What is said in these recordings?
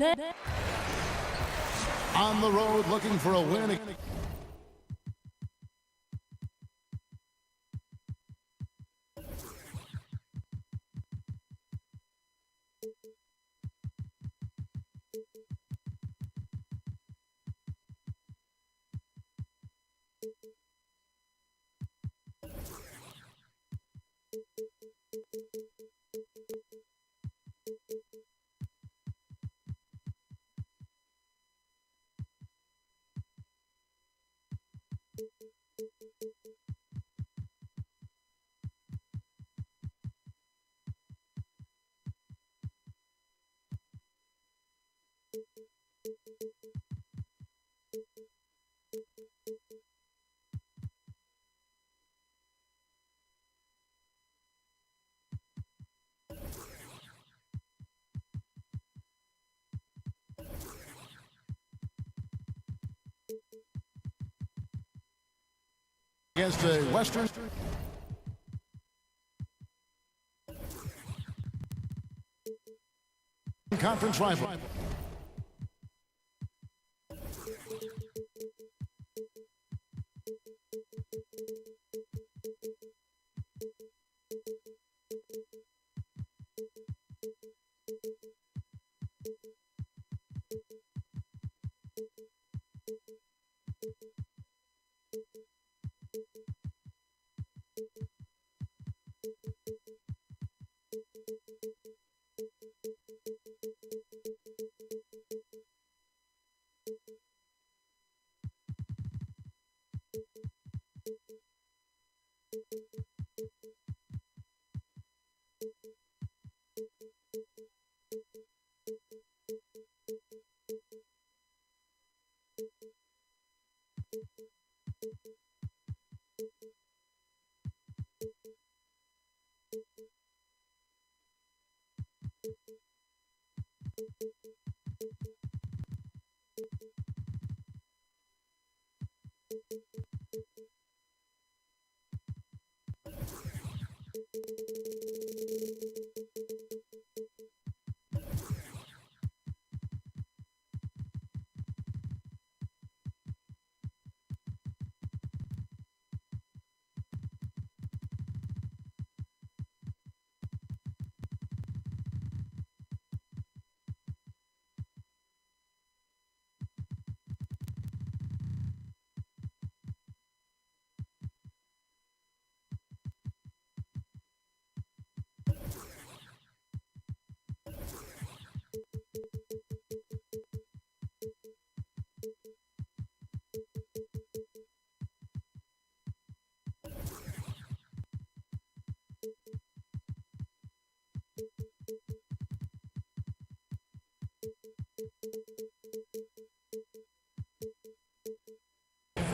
On the road looking for a win. Against a Western Conference rival.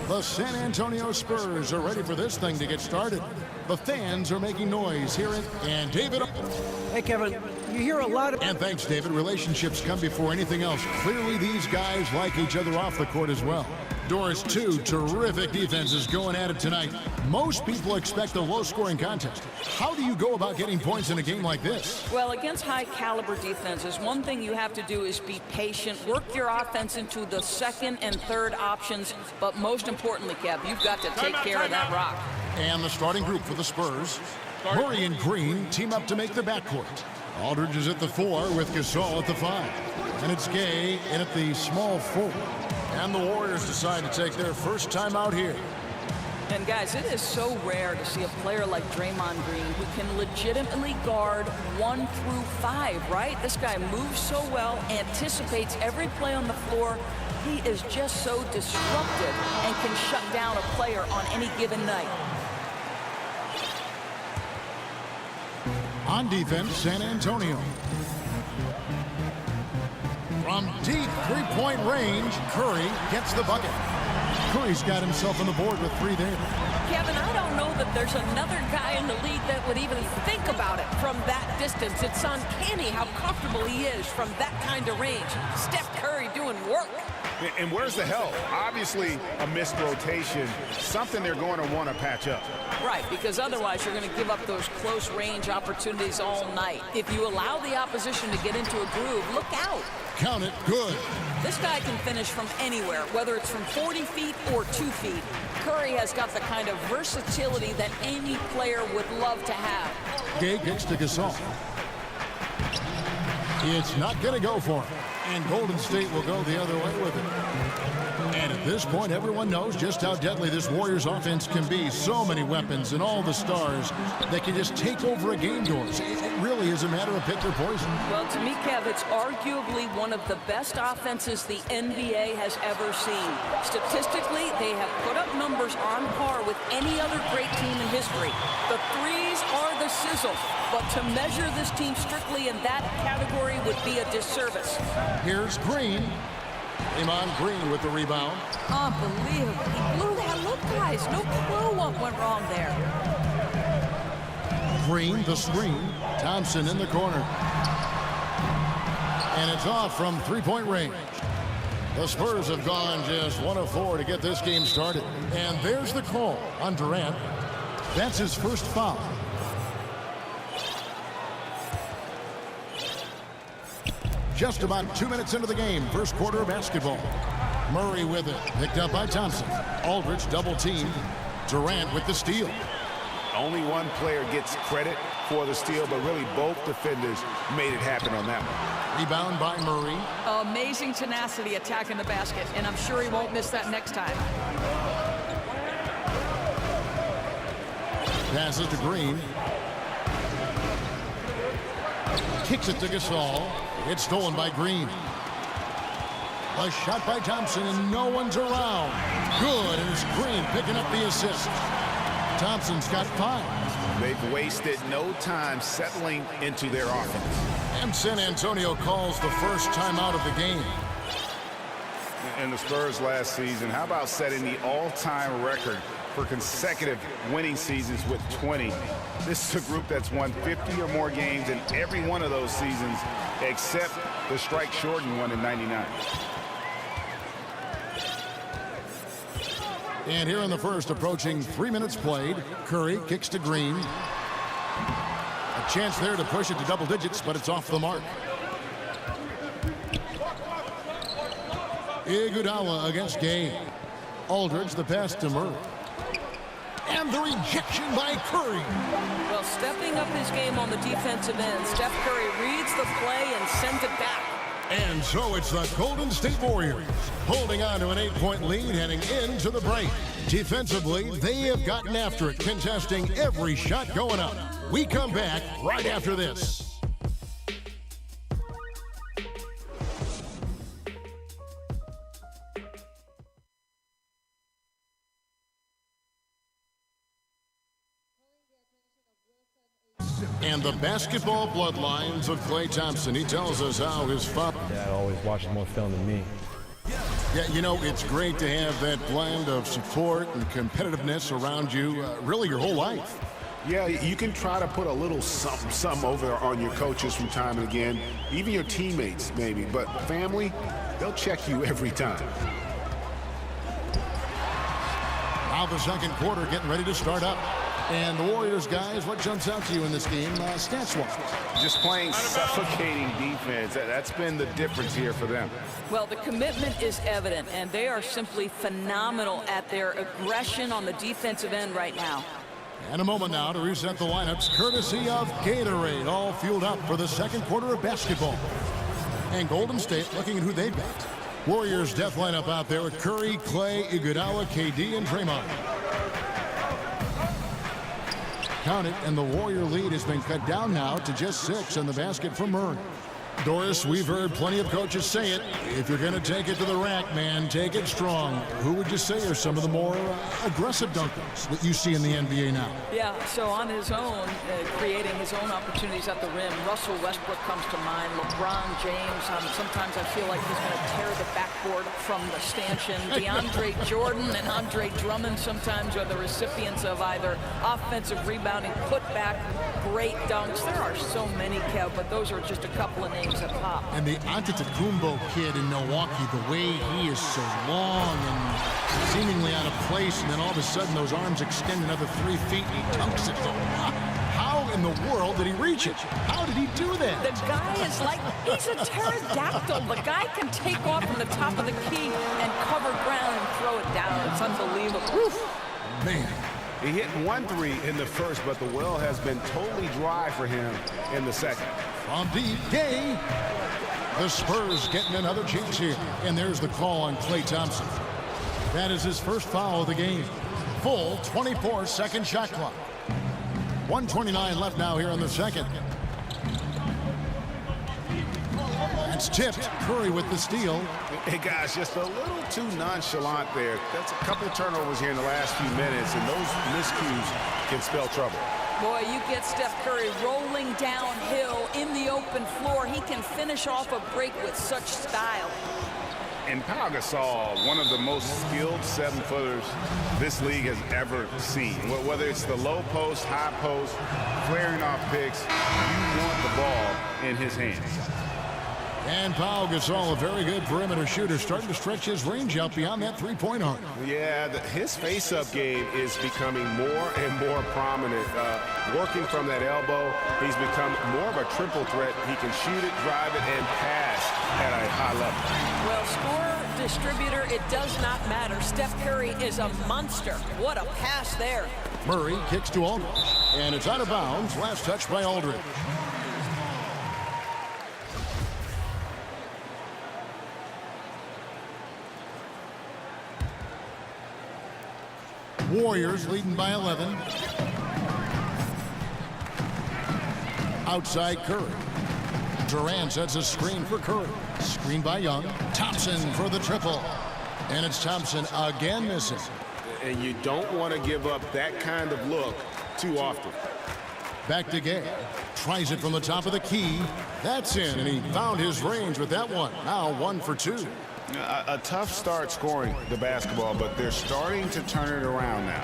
The San Antonio Spurs are ready for this thing to get started. The fans are making noise here and David. Hey, Kevin, you hear a lot of... And thanks, David. Relationships come before anything else. Clearly, these guys like each other off the court as well. Doris, two terrific defenses going at it tonight. Most people expect a low-scoring contest. How do you go about getting points in a game like this? Well, against high-caliber defenses, one thing you have to do is be patient, work your offense into the second and third options, but most importantly, Kev, you've got to take care of that rock. And the starting group for the Spurs. Murray and Green team up to make the backcourt. Aldridge is at the 4 with Gasol at the 5. And it's Gay in at the small 4. And the Warriors decide to take their first time out here. And guys, it is so rare to see a player like Draymond Green who can legitimately guard 1 through 5, right? This guy moves so well, anticipates every play on the floor. He is just so disruptive and can shut down a player on any given night. On defense, San Antonio. From deep three-point range, Curry gets the bucket. Curry's got himself on the board with 3 there. Kevin, I don't know that there's another guy in the league that would even think about it from that distance. It's uncanny how comfortable he is from that kind of range. Steph Curry doing work. And where's the help? Obviously, a missed rotation, something they're going to want to patch up. Right, because otherwise you're going to give up those close range opportunities all night. If you allow the opposition to get into a groove, look out. Count it, good. This guy can finish from anywhere, whether it's from 40 feet or 2 feet. Curry has got the kind of versatility that any player would love to have. Gay kicks to Gasol. It's not going to go for him. And Golden State will go the other way with it. And at this point, everyone knows just how deadly this Warriors offense can be. So many weapons and all the stars that can just take over a game doors. It really is a matter of pick or poison. Well, to me, Kev, it's arguably one of the best offenses the NBA has ever seen. Statistically, they have put up numbers on par with any other great team in history. The threes are the sizzle, but to measure this team strictly in that category would be a disservice. Here's Green. Draymond Green with the rebound. Unbelievable. He blew that look, guys. No clue what went wrong there. Green, the screen. Thompson in the corner. And it's off from three-point range. The Spurs have gone just 1 of 4 to get this game started. And there's the call on Durant. That's his first foul. Just about 2 minutes into the game, first quarter of basketball. Murray with it, picked up by Thompson. Aldridge double team. Durant with the steal. Only one player gets credit for the steal, but really both defenders made it happen on that one. Rebound by Murray. Amazing tenacity attacking the basket, and I'm sure he won't miss that next time. Passes to Green. Kicks it to Gasol. It's stolen by Green. A shot by Thompson, and no one's around. Good, and it's Green picking up the assist. Thompson's got 5. They've wasted no time settling into their offense. And San Antonio calls the first timeout of the game. And the Spurs last season, how about setting the all-time record for consecutive winning seasons with 20? This is a group that's won 50 or more games in every one of those seasons, except the strike-shortened one in '99. And here in the first, approaching 3 minutes played, Curry kicks to Green. A chance there to push it to double digits, but it's off the mark. Iguodala against Gay. Aldridge, the pass to Murray. And the rejection by Curry. Well, stepping up his game on the defensive end, Steph Curry reads the play and sends it back. And so it's the Golden State Warriors holding on to an 8-point lead heading into the break. Defensively, they have gotten after it, contesting every shot going up. We come back right after this. And the basketball bloodlines of Klay Thompson. He tells us how his father... Dad always watches more film than me. Yeah, you know, it's great to have that blend of support and competitiveness around you really your whole life. Yeah, you can try to put a little something over on your coaches from time and again, even your teammates maybe, but family, they'll check you every time. Now the second quarter getting ready to start up. And the Warriors, guys, what jumps out to you in this game, stats-wise? Just playing suffocating defense. That's been the difference here for them. Well, the commitment is evident, and they are simply phenomenal at their aggression on the defensive end right now. And a moment now to reset the lineups, courtesy of Gatorade, all fueled up for the second quarter of basketball. And Golden State looking at who they've got. Warriors death lineup out there with Curry, Klay, Iguodala, KD, and Draymond. Count it, and the Warrior lead has been cut down now to just 6 in the basket from Murray. Doris, we've heard plenty of coaches say it. If you're going to take it to the rack, man, take it strong. Who would you say are some of the more aggressive dunkers that you see in the NBA now? Yeah, so on his own, creating his own opportunities at the rim, Russell Westbrook comes to mind, LeBron James. Sometimes I feel like he's going to tear the backboard from the stanchion. DeAndre Jordan and Andre Drummond sometimes are the recipients of either offensive rebounding, putback, great dunks. There are so many, Kev, but those are just a couple of names comes up top. And the Antetokounmpo kid in Milwaukee, the way he is so long and seemingly out of place, and then all of a sudden those arms extend another 3 feet and he dunks it. How in the world did he reach it? How did he do that? The guy is like, he's a pterodactyl. The guy can take off from the top of the key and cover ground and throw it down. It's unbelievable. Man. He hit 1 3 in the first, but the well has been totally dry for him in the second. From deep, Gay. The Spurs getting another chance here. And there's the call on Klay Thompson. That is his first foul of the game. Full 24-second shot clock. 1:29 left now here in the second. That's tipped. Curry with the steal. Hey, guys, just a little too nonchalant there. That's a couple turnovers here in the last few minutes, and those miscues can spell trouble. Boy, you get Steph Curry rolling downhill in the open floor. He can finish off a break with such style. And Pau Gasol, one of the most skilled 7-footers this league has ever seen. Whether it's the low post, high post, flaring off picks, you want the ball in his hands. And Pau Gasol, a very good perimeter shooter, starting to stretch his range out beyond that three-point arc. Yeah, his face-up game is becoming more and more prominent. Working from that elbow, he's become more of a triple threat. He can shoot it, drive it, and pass at a high level. Well, scorer, distributor, it does not matter. Steph Curry is a monster. What a pass there. Murray kicks to Aldridge, and it's out of bounds. Last touch by Aldridge. Warriors leading by 11. Outside Curry. Durant sets a screen for Curry. Screen by Young. Thompson for the triple. And it's Thompson again missing. And you don't want to give up that kind of look too often. Back to Gay. Tries it from the top of the key. That's in, and he found his range with that one. Now 1 for 2. A tough start scoring the basketball, but they're starting to turn it around now.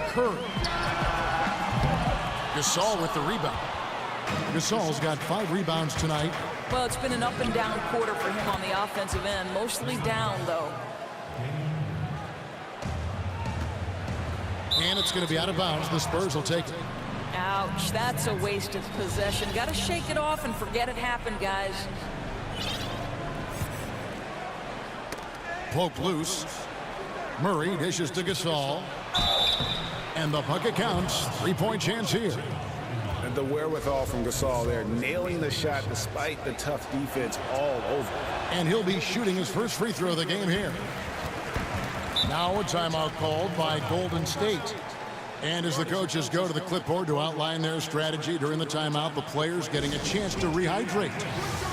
Curry. Gasol with the rebound. Gasol's got 5 rebounds tonight. Well, it's been an up and down quarter for him on the offensive end. Mostly down, though. And it's going to be out of bounds. The Spurs will take it. Ouch, that's a wasted possession. Got to shake it off and forget it happened, guys. Poke loose. Murray dishes to Gasol. And the bucket counts. 3-point chance here. And the wherewithal from Gasol there, nailing the shot despite the tough defense all over. And he'll be shooting his first free throw of the game here. Now a timeout called by Golden State. And as the coaches go to the clipboard to outline their strategy during the timeout, the players getting a chance to rehydrate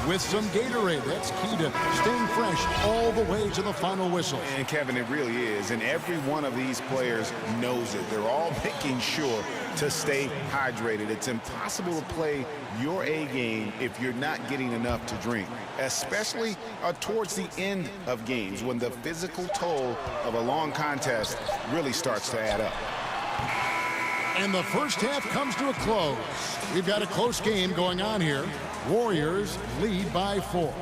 with some Gatorade. That's key to staying fresh all the way to the final whistle. And Kevin, it really is. And every one of these players knows it. They're all making sure to stay hydrated. It's impossible to play your A game if you're not getting enough to drink, especially towards the end of games when the physical toll of a long contest really starts to add up. And the first half comes to a close. We've got a close game going on here. Warriors lead by 4.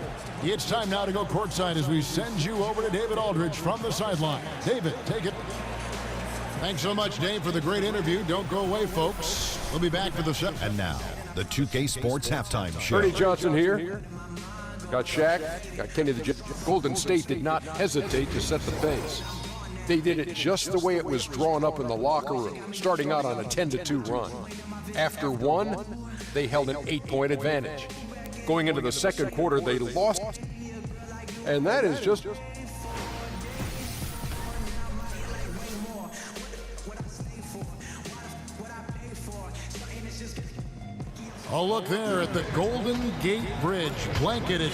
It's time now to go courtside as we send you over to David Aldridge from the sideline. David, take it. Thanks so much, Dave, for the great interview. Don't go away, folks. We'll be back for the second. And now, the 2K Sports Halftime Show. Ernie Johnson here. Got Shaq, got Kenny the Jet. Golden State did not hesitate to set the pace. They did it just the way it was drawn up in the locker room, starting out on a 10-2 run. After one, they held an 8-point advantage. Going into the second quarter, they lost. And that is just... A look there at the Golden Gate Bridge, blanketed.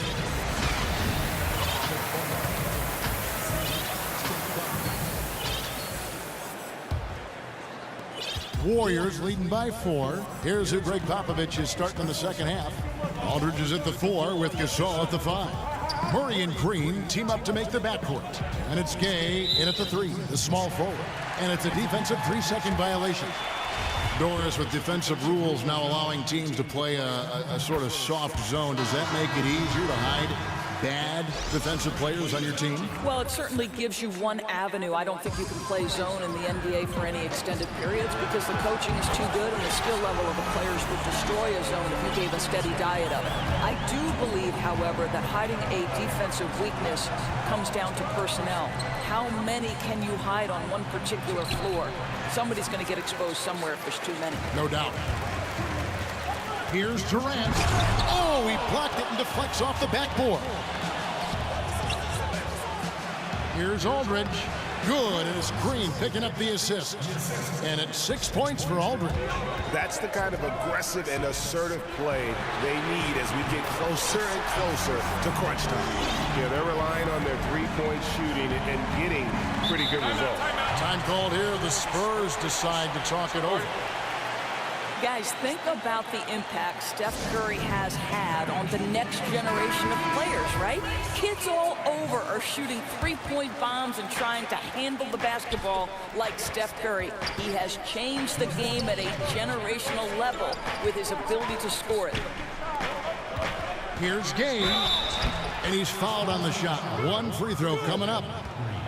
Warriors leading by 4. Here's who Greg Popovich is starting in the second half. Aldridge is at the 4 with Gasol at the 5. Murray and Green team up to make the backcourt. And it's Gay in at the 3, the small forward. And it's a defensive 3-second violation. Doris, with defensive rules now allowing teams to play a sort of soft zone, does that make it easier to hide bad defensive players on your team? Well, it certainly gives you one avenue. I don't think you can play zone in the NBA for any extended periods because the coaching is too good and the skill level of the players would destroy a zone if you gave a steady diet of it. I do believe, however, that hiding a defensive weakness comes down to personnel. How many can you hide on one particular floor? Somebody's going to get exposed somewhere if there's too many. No doubt. Here's Durant. Oh, he blocked it and deflects off the backboard. Here's Aldridge. Good, and it's Green picking up the assist. And it's 6 points for Aldridge. That's the kind of aggressive and assertive play they need as we get closer and closer to crunch time. Yeah, they're relying on their three-point shooting and getting pretty good results. Time called here. The Spurs decide to talk it over. Guys, think about the impact Steph Curry has had on the next generation of players, right? Kids all over are shooting three-point bombs and trying to handle the basketball like Steph Curry. He has changed the game at a generational level with his ability to score it. Here's Game, and he's fouled on the shot. One free throw coming up.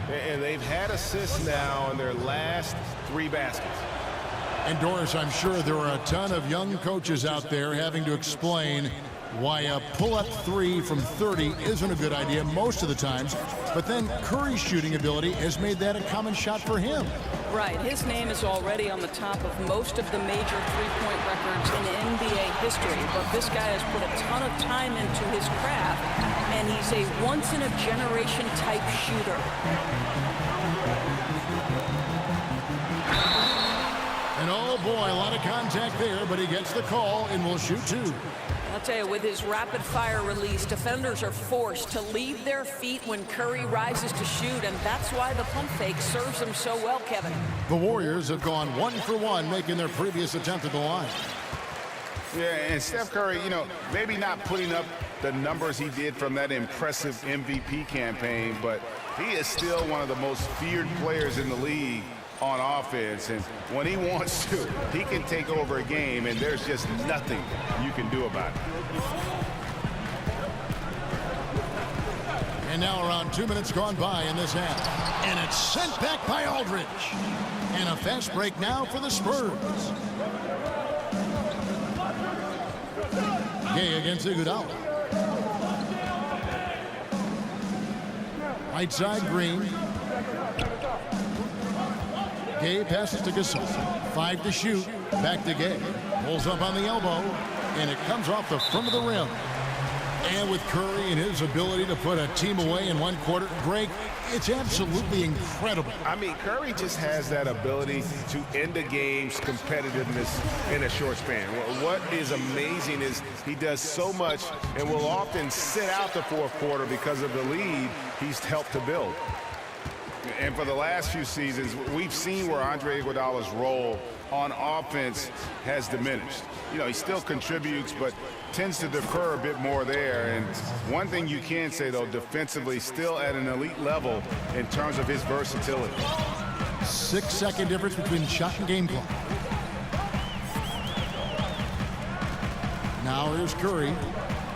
And they've had assists now on their last 3 baskets. And Doris, I'm sure there are a ton of young coaches out there having to explain why a pull-up 3 from 30 isn't a good idea most of the times. But then Curry's shooting ability has made that a common shot for him. Right. His name is already on the top of most of the major three-point records in NBA history. But this guy has put a ton of time into his craft, and he's a once-in-a-generation type shooter. And oh boy, a lot of contact there, but he gets the call and will shoot 2. I'll tell you, with his rapid-fire release, defenders are forced to leave their feet when Curry rises to shoot, and that's why the pump fake serves him so well, Kevin. The Warriors have gone 1 for 1, making their previous attempt at the line. Yeah, and Steph Curry, you know, maybe not putting up the numbers he did from that impressive MVP campaign, but he is still one of the most feared players in the league on offense, and when he wants to, he can take over a game, and there's just nothing you can do about it. And now around 2 minutes gone by in this half, and it's sent back by Aldridge. And a fast break now for the Spurs. Gay against Iguodala. Right side, Green. Gay passes to Gasol. 5 to shoot. Back to Gay. Pulls up on the elbow, and it comes off the front of the rim. And with Curry and his ability to put a team away in 1 quarter, Greg, it's absolutely incredible. I mean, Curry just has that ability to end a game's competitiveness in a short span. What is amazing is he does so much and will often sit out the 4th quarter because of the lead he's helped to build. And for the last few seasons, we've seen where Andre Iguodala's role on offense has diminished. You know, he still contributes, but tends to defer a bit more there. And one thing you can say, though, defensively, still at an elite level in terms of his versatility. 6-second difference between shot and game clock. Now here's Curry.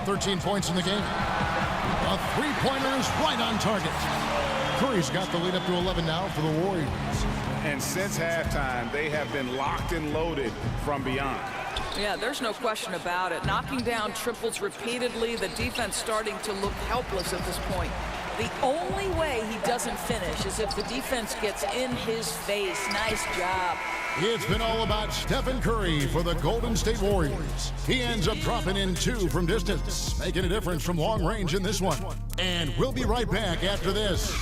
13 points in the game. A three-pointer is right on target. Curry's got the lead up to 11 now for the Warriors. And since halftime, they have been locked and loaded from beyond. Yeah, there's no question about it. Knocking down triples repeatedly, the defense starting to look helpless at this point. The only way he doesn't finish is if the defense gets in his face. Nice job. It's been all about Stephen Curry for the Golden State Warriors. He ends up dropping in 2 from distance, making a difference from long range in this one. And we'll be right back after this.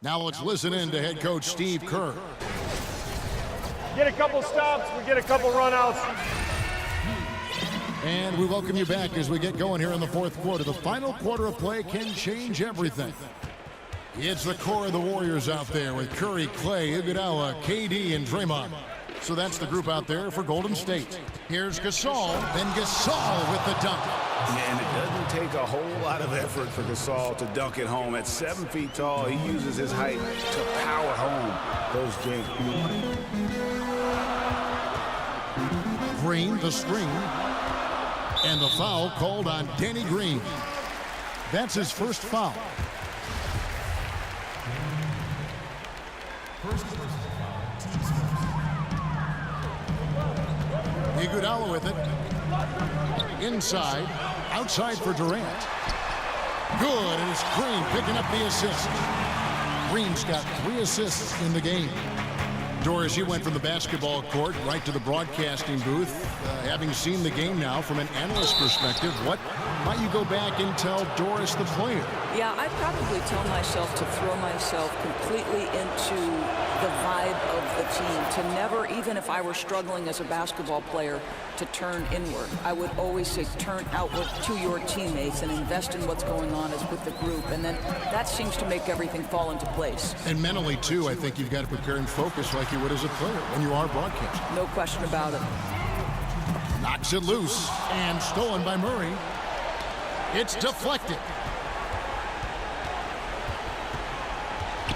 Now let's listen in to head coach Steve Kerr. Get a couple stops, we get a couple runouts. And we welcome you back as we get going here in the 4th quarter. The final quarter of play can change everything. It's the core of the Warriors out there with Curry, Clay, Iguodala, KD, and Draymond. So that's the group out there for Golden State. Here's Gasol, then Gasol with the dunk. And it doesn't take a whole lot of effort for Gasol to dunk it home. At 7 feet tall, he uses his height to power home those games. Green, the screen, and the foul called on Danny Green. That's his first foul. Iguodala with it. Inside. Outside for Durant. Good, and it's Green picking up the assist. Green's got 3 assists in the game. Doris, you went from the basketball court right to the broadcasting booth. Having seen the game now from an analyst perspective, what might you go back and tell Doris the player? Yeah, I'd probably tell myself to throw myself completely into the vibe of the team, to never, even if I were struggling as a basketball player, to turn inward. I would always say turn outward to your teammates and invest in what's going on as with the group, and then that seems to make everything fall into place. And mentally, too, I think you've got to prepare and focus like you would as a player when you are broadcasting. No question about it. Knocks it loose, and stolen by Murray. It's deflected.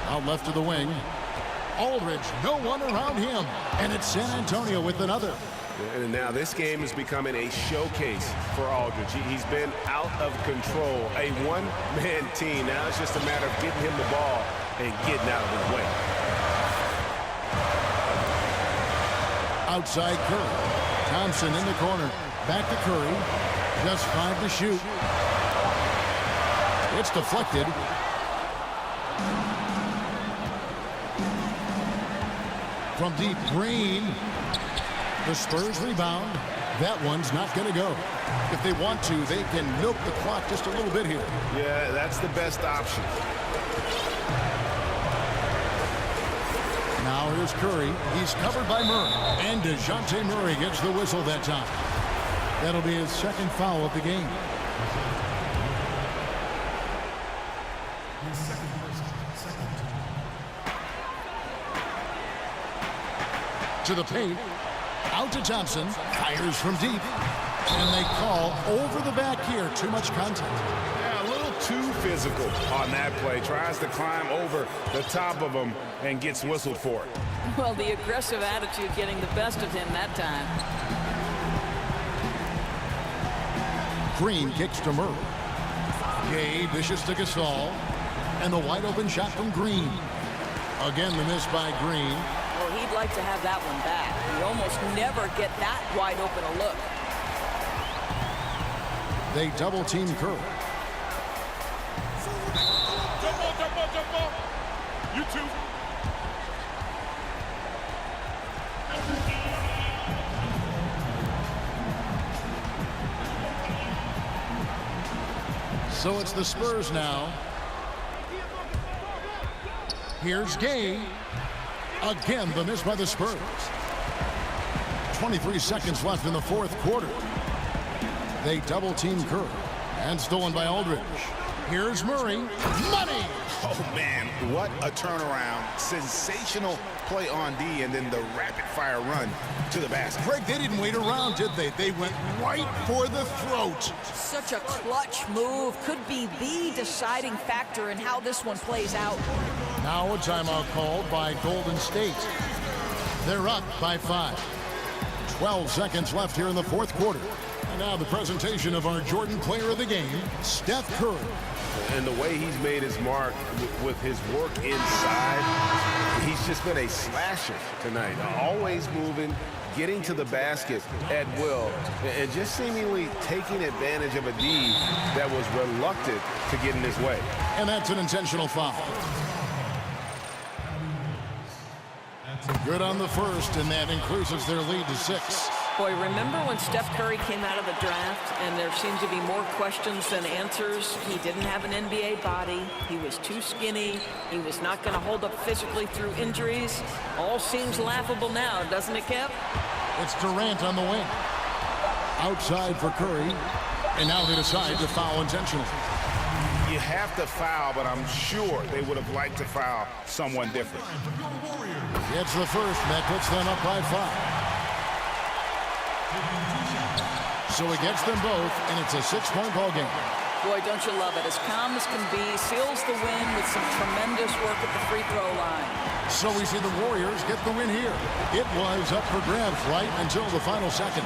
Out left to the wing. Aldridge, no one around him. And it's San Antonio with another. And now this game is becoming a showcase for Aldridge. He's been out of control. A one-man team. Now it's just a matter of getting him the ball and getting out of his way. Outside Curry. Thompson in the corner. Back to Curry. Just 5 to shoot. It's deflected. From deep, Green. The Spurs rebound. That one's not going to go. If they want to, they can milk the clock just a little bit here. Yeah, that's the best option. Now here's Curry. He's covered by Murray. And DeJounte Murray gets the whistle that time. That'll be his second foul of the game. To the paint. Out to Thompson. Fires from deep. And they call over the back here. Too much contact. Yeah, a little too physical on that play. Tries to climb over the top of him and gets whistled for it. Well, the aggressive attitude getting the best of him that time. Green kicks to Murray. Gay dishes to Gasol. And the wide open shot from Green. Again, the miss by Green. Well, he'd like to have that one back. You almost never get that wide open a look. They double team Curry. Jump ball. You two. So it's the Spurs now. Here's Gay. Again, the miss by the Spurs. 23 seconds left in the fourth quarter. They double team Curry. And stolen by Aldridge. Here's Murray. Money! Oh, man, what a turnaround. Sensational play on D, and then the rapid-fire run to the basket. Greg, they didn't wait around, did they? They went right for the throat. Such a clutch move. Could be the deciding factor in how this one plays out. Now a timeout called by Golden State. They're up by 5. 12 seconds left here in the fourth quarter. And now the presentation of our Jordan Player of the Game, Steph Curry. And the way he's made his mark with his work inside, he's just been a slasher tonight. Always moving, getting to the basket at will, and just seemingly taking advantage of a D that was reluctant to get in his way. And that's an intentional foul. Good on the first, and that increases their lead to 6. Boy, remember when Steph Curry came out of the draft and there seemed to be more questions than answers? He didn't have an NBA body. He was too skinny. He was not going to hold up physically through injuries. All seems laughable now, doesn't it, Kev? It's Durant on the wing. Outside for Curry. And now they decide to foul intentionally. Yeah, have to foul, but I'm sure they would have liked to foul someone different. It's the first that puts them up by 5. So he gets them both, and it's a 6-point ball game. Boy, don't you love it. As calm as can be, seals the win with some tremendous work at the free throw line. So we see the Warriors get the win here. It was up for grabs right until the final second.